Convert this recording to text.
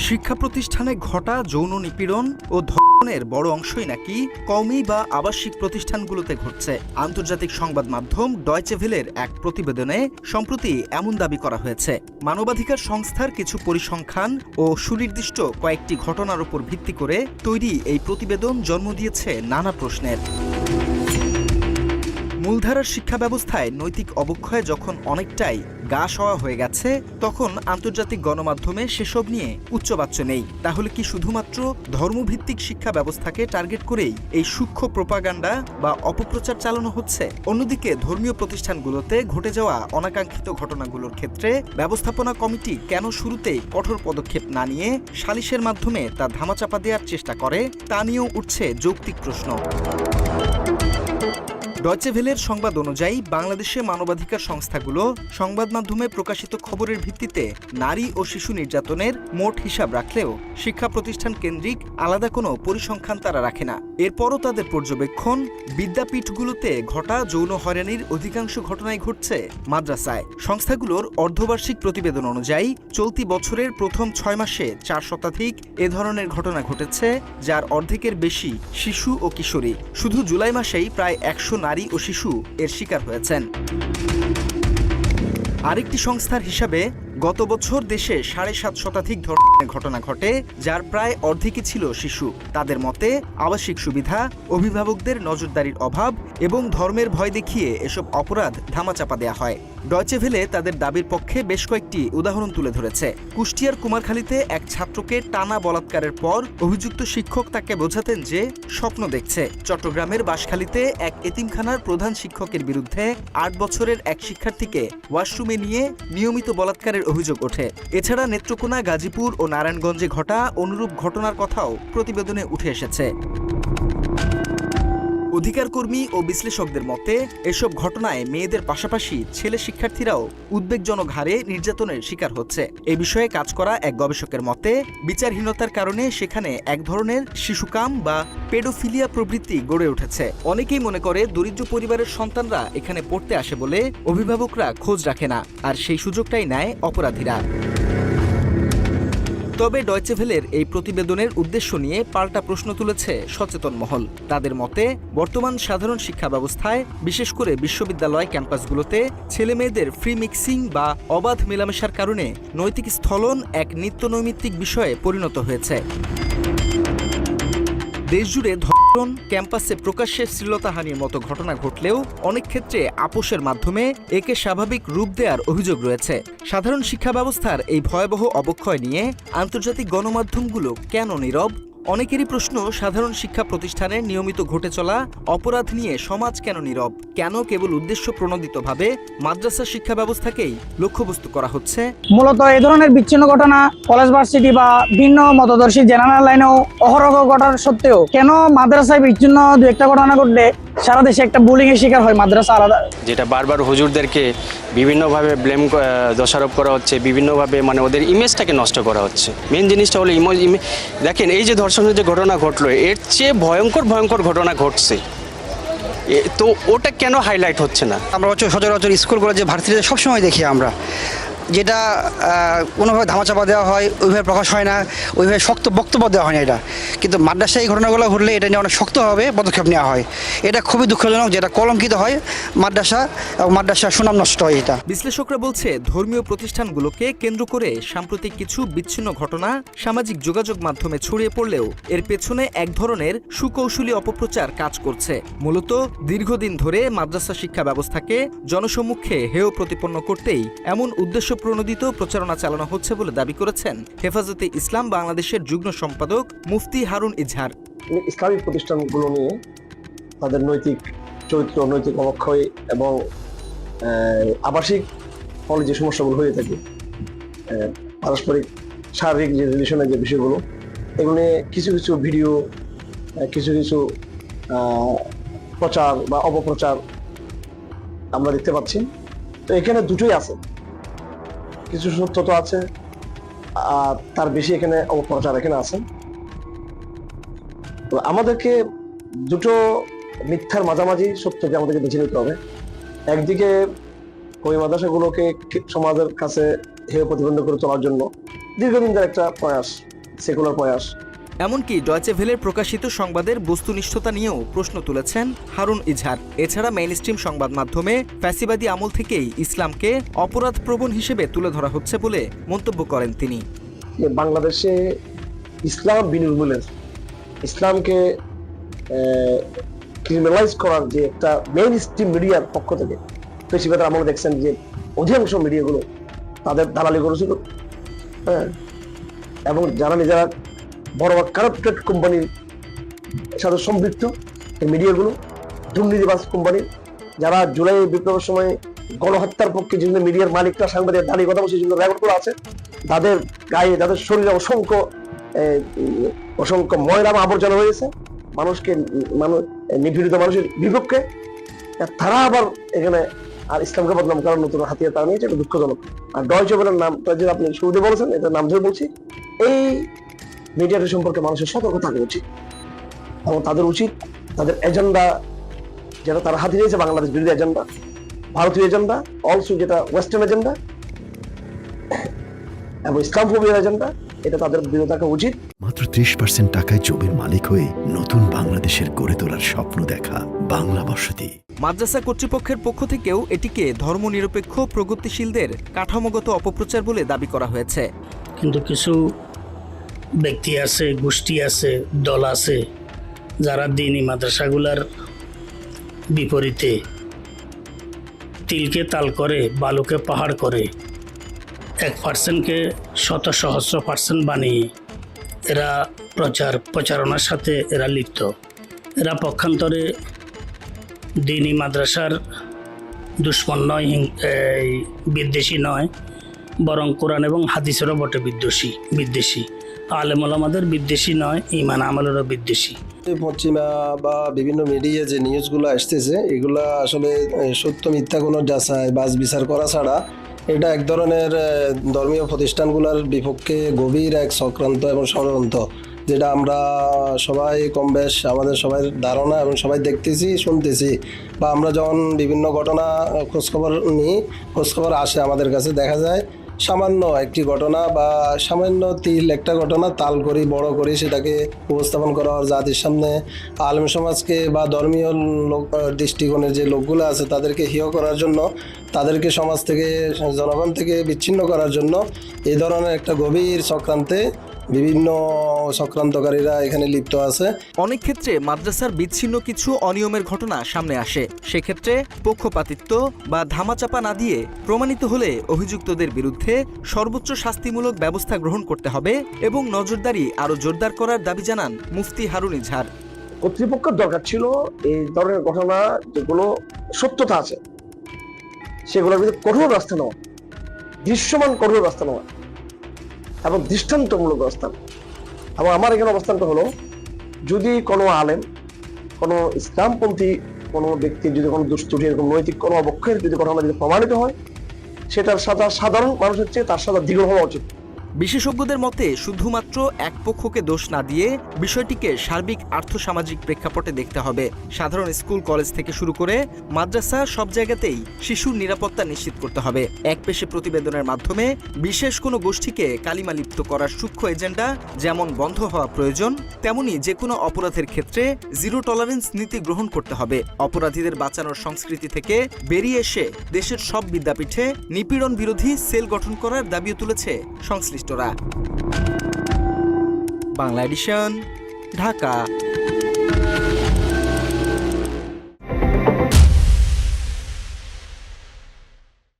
শিক্ষা প্রতিষ্ঠানে ঘটা যৌন নিপীড়ন ও ধর্ষণের বড় অংশই নাকি কওমি বা আবাসিক প্রতিষ্ঠানগুলোতে ঘটছে। আন্তর্জাতিক সংবাদ মাধ্যম ডয়চে ভেলের এক প্রতিবেদনে সম্প্রতি এমন দাবি করা হয়েছে। মানবাধিকার সংস্থার কিছু পরিসংখ্যান ও সুনির্দিষ্ট কয়েকটি ঘটনার উপর ভিত্তি করে তৈরি এই প্রতিবেদন জন্ম দিয়েছে নানা প্রশ্নের। মূলধারার শিক্ষা ব্যবস্থায় নৈতিক অবক্ষয় যখন অনেকটাই গা সওয়া হয়ে গেছে, তখন আন্তর্জাতিক গণমাধ্যমে সেসব নিয়ে উচ্চবাচ্য নেই। তাহলে কি শুধুমাত্র ধর্মভিত্তিক শিক্ষা ব্যবস্থাকে টার্গেট করেই এই সূক্ষ্ম প্রোপাগান্ডা বা অপপ্রচার চালানো হচ্ছে? অন্যদিকে ধর্মীয় প্রতিষ্ঠানগুলোতে ঘটে যাওয়া অনাকাঙ্ক্ষিত ঘটনাগুলোর ক্ষেত্রে ব্যবস্থাপনা কমিটি কেন শুরুতেই কঠোর পদক্ষেপ না নিয়ে সালিশের মাধ্যমে তা ধামাচাপা দেওয়ার চেষ্টা করে, তা নিয়েও উঠছে যৌক্তিক প্রশ্ন। ডয়চে ভেলের সংবাদ অনুযায়ী বাংলাদেশে মানবাধিকার সংস্থাগুলো সংবাদ মাধ্যমে প্রকাশিত খবরের ভিত্তিতে নারী ও শিশু নির্যাতনের মোট হিসাব রাখলেও শিক্ষা প্রতিষ্ঠান কেন্দ্রিক আলাদা কোনো পরিসংখ্যান তারা রাখে না। এরপরও তাদের পর্যবেক্ষণ, বিদ্যাপীঠগুলোতে ঘটা যৌন হয়রানির অধিকাংশ ঘটনাই ঘটছে মাদ্রাসায়। সংস্থাগুলোর অর্ধবার্ষিক প্রতিবেদন অনুযায়ী চলতি বছরের প্রথম 6 মাসে 4 শতাধিক এ ধরনের ঘটনা ঘটেছে, যার অর্ধেকের বেশি শিশু ও কিশোরী। শুধু জুলাই মাসেই প্রায় 100 নারী ও শিশু এর শিকার হয়েছেন। আরেকটি সংস্থার হিসাবে গত বছর দেশে 7.5 শতাধিক ধর্ষণের ঘটনা ঘটে, যার প্রায় অর্ধেকই ছিল শিশু। তাদের মতে আবাসিক সুবিধা, অভিভাবকদের নজরদারির অভাব এবং ধর্মের ভয় দেখিয়ে এসব অপরাধ ধামাচাপা দেয়া হয়। ডয়চে ভেলে তাদের দাবির পক্ষে বেশ কয়েকটি উদাহরণ তুলে ধরেছে। কুষ্টিয়ার কুমারখালীতে এক ছাত্রকে টানা বলাৎকারের পর অভিযুক্ত শিক্ষক তাকে বোঝাতেন যে স্বপ্ন দেখছে। চট্টগ্রামের বাঁশখালীতে এক এতিমখানার প্রধান শিক্ষকের বিরুদ্ধে 8 বছরের এক শিক্ষার্থীকে ওয়াশরুমে নিয়ে নিয়মিত বলাৎকারের অভিযোগ ওঠে। এছাড়া নেত্রকোনা, গাজীপুর ও নারায়ণগঞ্জে ঘটা অনুরূপ ঘটনার কথাও প্রতিবেদনে উঠে এসেছে। অধিকারকর্মী ও বিশ্লেষকদের মতে এসব ঘটনায় মেয়েদের পাশাপাশি ছেলে শিক্ষার্থীরাও উদ্বেগজনক হারে নির্যাতনের শিকার হচ্ছে। এ বিষয়ে কাজ করা এক গবেষকের মতে বিচারহীনতার কারণে সেখানে এক ধরনের শিশুকাম বা পেডোফিলিয়া প্রবৃত্তি গড়ে উঠেছে। অনেকেই মনে করে দরিদ্র পরিবারের সন্তানরা এখানে পড়তে আসে বলে অভিভাবকরা খোঁজ রাখে না, আর সেই সুযোগটাই নেয় অপরাধীরা। তবে ডয়চে ভেলের এই প্রতিবেদনের উদ্দেশ্য নিয়ে পাল্টা প্রশ্ন তুলেছে সচেতন মহল। তাদের মতে বর্তমান সাধারণ শিক্ষা ব্যবস্থায়, বিশেষ করে বিশ্ববিদ্যালয় ক্যাম্পাসগুলোতে ছেলে মেয়েদের ফ্রি মিক্সিং বা অবাধ মেলামেশার কারণে নৈতিক স্থলন এক নিত্যনৈমিত্তিক বিষয়ে পরিণত হয়েছে। দেশজুড়ে ধর্ষণ, ক্যাম্পাসে প্রকাশ্যে শ্লীলতাহানির মতো ঘটনা ঘটলেও অনেক ক্ষেত্রে আপোষের মাধ্যমে একে স্বাভাবিক রূপ দেওয়ার অভিযোগ রয়েছে। সাধারণ শিক্ষা ব্যবস্থার এই ভয়াবহ অবক্ষয় নিয়ে আন্তর্জাতিক গণমাধ্যমগুলো কেন নীরব? অনেকেরই প্রশ্ন, সাধারণ শিক্ষা প্রতিষ্ঠানের নিয়মিত ঘটে চলা অপরাধ নিয়ে সমাজ কেন নীরব? কেন কেবল উদ্দেশ্য প্রণোদিতভাবে মাদ্রাসা শিক্ষা ব্যবস্থাকেই লক্ষ্যবস্তু করা হচ্ছে? মূলত এই ধরনের বিচ্ছিন্ন ঘটনা কলেজ, ভার্সিটি বা ভিন্ন মতদর্শী জেনারেল লাইনেও অহরহ ঘটার সত্ত্বেও কেন মাদ্রাসায় বিচ্ছিন্ন দু একটা ঘটনা ঘটলে সারা দেশে একটা বুলিং এর শিকার হয় মাদ্রাসা আলাদা? যেটা বারবার হুজুরদেরকে বিভিন্নভাবে দোষারোপ করা হচ্ছে, বিভিন্নভাবে মানে ওদের ইমেজটাকে নষ্ট করা হচ্ছে। মেন জিনিসটা হলো দেখেন, এই যে ধর্ষণের যে ঘটনা ঘটলো, এর চেয়ে ভয়ঙ্কর ঘটনা ঘটছে, তো ওটা কেন হাইলাইট হচ্ছে না? আমরা সচরাচর স্কুল কলেজে ভার্সিটিতে সবসময় দেখি আমরা, যেটা কোনোভাবে ধামাচাপা দেওয়া হয়, ওইভাবে প্রকাশ হয় না, ওইভাবে শক্ত বক্তব্য দেওয়া হয় না এটা। কিন্তু মাদ্রাসায় এই ঘটনাগুলো ঘটলে এটা নিয়ে অনেক শক্তভাবে পদক্ষেপ নেওয়া হয়। এটা খুবই দুঃখজনক, যেটা কলঙ্কিত হয় মাদ্রাসা এবং মাদ্রাসার সুনাম নষ্ট হয় এটা। বিশ্লেষকরা বলছে, ধর্মীয় প্রতিষ্ঠানগুলোকে কেন্দ্র করে সাম্প্রতিক কিছু বিচ্ছিন্ন ঘটনা সামাজিক যোগাযোগ মাধ্যমে ছড়িয়ে পড়লেও এর পেছনে এক ধরনের সুকৌশলী অপপ্রচার কাজ করছে। মূলত দীর্ঘদিন ধরে মাদ্রাসা শিক্ষা ব্যবস্থাকে জনসম্মুখে হেয় প্রতিপন্ন করতেই এমন উদ্দেশ্য প্রণোদিত প্রচারণা চালানো হচ্ছে বলে দাবি করেছেন হেফাজতে ইসলাম বাংলাদেশের যুগ্ম সম্পাদক মুফতি হারুন ইজহার। ইসলামিক প্রতিষ্ঠানগুলো নিয়ে তাদের নৈতিক চরিত্র, নৈতিক অবক্ষয় এবং আবাসিক ফলে যে সমস্যাগুলো হয়ে থাকে, পারস্পরিক শারীরিক যে রিলেশনের যে বিষয়গুলো, এগুলো নিয়ে কিছু কিছু ভিডিও, কিছু কিছু প্রচার বা অপপ্রচার আমরা দেখতে পাচ্ছি। তো এখানে দুটোই আছে, কিছু সত্যতা আছে আর তার বেশি এখানে অপপ্রচার এখানে আছে। তো আমাদেরকে দুটো মিথ্যার মাঝামাঝি সত্যকে আমাদেরকে বেছে নিতে হবে। একদিকে ওই মাদ্রাসাগুলোকে সমাজের কাছে হেয় প্রতিবন্ধ করে তোলার জন্য দীর্ঘদিন ধরে একটা প্রয়াস সেকুলার প্রয়াস। এমনকি ডয়চে ভেলের প্রকাশিত সংবাদের বস্তুনিষ্ঠতা নিয়েও প্রশ্ন তুলেছেন হারুন ইজহার। এছাড়া মেইনস্ট্রিম সংবাদ মাধ্যমে ফ্যাসিবাদী আমল থেকেই ইসলামকে অপরাধপ্রবণ হিসেবে তুলে ধরা হচ্ছে বলে মন্তব্য করেন তিনি। বাংলাদেশে ইসলাম বিনির্মূলের, ইসলামকে ক্রিমিনালাইজ করার যে একটা মেইন স্ট্রিম মিডিয়ার পক্ষ থেকে ফ্যাসিবাদের আমলে দেখছেন যে অধিকাংশ মিডিয়াগুলো তাদের দালালি করেছিল, হ্যাঁ, এবং যারা নিজেরা বড় কারাপ্টেড কোম্পানির সাথে সম্পৃক্ত এই মিডিয়াগুলো, দুর্নীতিবাজ কোম্পানি, যারা জুলাই বিপ্লবের সময় গণহত্যার পক্ষে যেগুলো মিডিয়ার মালিকরা সাংবাদিক দাঁড়িয়ে কথা বলছে, যেগুলো রেকর্ড করা আছে, তাদের গায়ে, তাদের শরীরে অসংখ্য ময়লা আবর্জনা হয়েছে, মানুষকে নিপীড়িত মানুষের বিপক্ষে। তারা আবার এখানে আর ইসলামকে বদনাম করার নতুন হাতিয়ার তারা নিয়েছে, এটা দুঃখজনক। আর ডয়চে ভেলের নামটা যে আপনি শুরুতে বলেছেন, এটার নাম ধরে বলছি, এই মিডিয়াটা সম্পর্কে মানুষের সতর্ক থাকা উচিত এবং তাদের উচিত তাদের এজেন্ডা যেটা তারা হাতে নিয়েছে, বাংলাদেশ বিরোধী এজেন্ডা, ভারতীয় এজেন্ডা, অলসো যেটা ওয়েস্টার্ন এজেন্ডা এবং ইসলামফোবিয়ার এজেন্ডা, এটা তাদের বিরোধী থাকা উচিত। মাত্র 30% টাকায় জমির মালিক হয়ে নতুন বাংলাদেশের গড়ে তোলার স্বপ্ন দেখা বাংলা বসতি। মাদ্রাসা কর্তৃপক্ষের পক্ষ থেকেও এটিকে ধর্মনিরপেক্ষ প্রগতিশীলদের কাঠামোগত অপপ্রচার বলে দাবি করা হয়েছে। কিন্তু কিছু ব্যক্তি আছে, গোষ্ঠী আছে, দল আছে যারা দ্বীনি মাদ্রাসাগুলার বিপরীতে তিলকে তাল করে, বালুকে পাহাড় করে 1%কে শত সহস্র % বানিয়ে এরা প্রচারণার সাথে এরা লিপ্ত। এরা পক্ষান্তরে দ্বীনি মাদ্রাসার দুশ্মন নয়, বিদ্বেষী নয়, বরং কোরআন এবং হাদিসেরও বটে বিদ্বেষী। আলেম ওলামাদের বিদ্বেষী নয়, ঈমান আমলেরও বিদ্বেষী। পশ্চিমা বা বিভিন্ন মিডিয়া যে নিউজগুলো আসতেছে, এগুলা আসলে সত্য মিথ্যা কোনো যাচাই বাছ বিচার করা ছাড়া এটা এক ধরনের ধর্মীয় প্রতিষ্ঠানগুলোর বিপক্ষে গভীর এক চক্রান্ত এবং ষড়যন্ত্র, যেটা আমরা সবাই কম বেশ আমাদের সবাই ধারণা এবং সবাই দেখতেছি, শুনতেছি, বা আমরা যখন বিভিন্ন ঘটনা খোঁজখবর আসে আমাদের কাছে, দেখা যায় সামান্য একটি ঘটনা বা সামান্য একটা ঘটনা তাল করি, বড় করি, সেটাকে উপস্থাপন করা হয় জাতির সামনে, আলেম সমাজকে বা ধর্মীয় দৃষ্টিকোণের যে লোকগুলো আছে তাদেরকে হেয় করার জন্য, তাদেরকে সমাজ থেকে, জনগণ থেকে বিচ্ছিন্ন করার জন্য এই ধরনের একটা গভীর চক্রান্তে বিভিন্ন চক্রান্তকারীরা এখানে লিপ্ত আছে। অনেক ক্ষেত্রে মাদ্রাসার বিচ্ছিন্ন কিছু অনিয়মের ঘটনা সামনে আসে। সেক্ষেত্রে পক্ষপাতিত্ব বা ধামাচাপা না দিয়ে প্রমাণিত হলে অভিযুক্তদের বিরুদ্ধে সর্বোচ্চ শাস্তিমূলক ব্যবস্থা গ্রহণ করতে হবে এবং নজরদারি আরও জোরদার করার দাবি জানান মুফতি হারুন ইজহার। কর্তৃপক্ষের দরকার ছিল এই ধরনের ঘটনা যেগুলো সত্যতা আছে সেগুলোর বিরুদ্ধে কঠোর ব্যবস্থা নেওয়া, দৃশ্যমান কঠোর ব্যবস্থা নেওয়া এবং দৃষ্টান্তমূলক ব্যবস্থা। এবং আমার এখানে অবস্থানটা হলো, যদি কোনো আলেম, কোনো ইসলামপন্থী কোনো ব্যক্তি যদি কোনো দুষ্টুটি, এরকম নৈতিক কোনো অবক্ষয়ের যদি ঘটনা যদি প্রমাণিত হয়, সেটার সাথে সাধারণ মানুষের চেয়ে তার সাথে দৃঢ় হওয়া উচিত। বিশেষজ্ঞদের মতে শুধুমাত্র এক পক্ষকে দোষ না দিয়ে বিষয়টিকে সার্বিক আর্থসামাজিক প্রেক্ষাপটে দেখতে হবে। সাধারণ স্কুল কলেজ থেকে শুরু করে মাদ্রাসা সব জায়গাতেই শিশুর নিরাপত্তা নিশ্চিত করতে হবে। একপেশে প্রতিবেদনের মাধ্যমে বিশেষ কোনো গোষ্ঠীকে কালিমালিপ্ত করার সূক্ষ্ম এজেন্ডা যেমন বন্ধ হওয়া প্রয়োজন, তেমনি যে কোনো অপরাধের ক্ষেত্রে জিরো টলারেন্স নীতি গ্রহণ করতে হবে। অপরাধীদের বাঁচানোর সংস্কৃতি থেকে বেরিয়ে এসে দেশের সব বিদ্যাপীঠে নিপীড়ন বিরোধী সেল গঠন করার দাবিও তুলেছে সংশ্লিষ্ট। বাংলা এডিশন, ঢাকা।